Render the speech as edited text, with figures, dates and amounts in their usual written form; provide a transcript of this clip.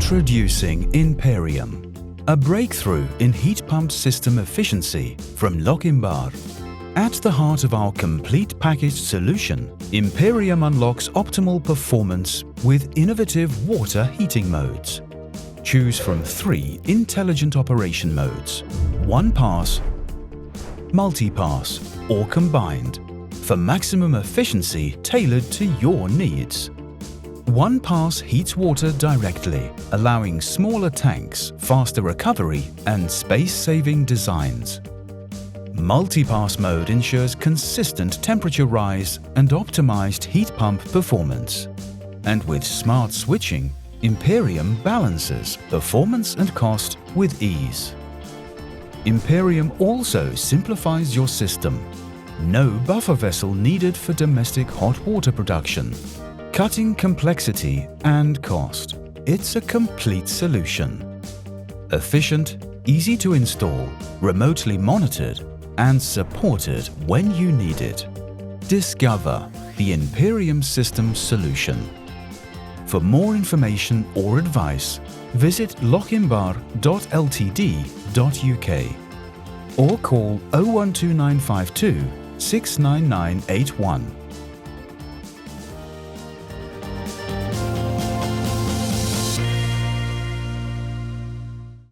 Introducing Imperium, a breakthrough in heat pump system efficiency from Lochinvar. At the heart of our complete packaged solution, Imperium unlocks optimal performance with innovative water heating modes. Choose from 3 intelligent operation modes: one pass, multi-pass or combined, for maximum efficiency tailored to your needs. One pass heats water directly, allowing smaller tanks, faster recovery and space-saving designs. Multi-pass mode ensures consistent temperature rise and optimized heat pump performance. And with smart switching, Imperium balances performance and cost with ease. Imperium also simplifies your system. No buffer vessel needed for domestic hot water production, cutting complexity and cost. It's a complete solution. Efficient, easy to install, remotely monitored, and supported when you need it. Discover the Imperium system solution. For more information or advice, visit lochinvar.ltd.uk or call 012952 69981.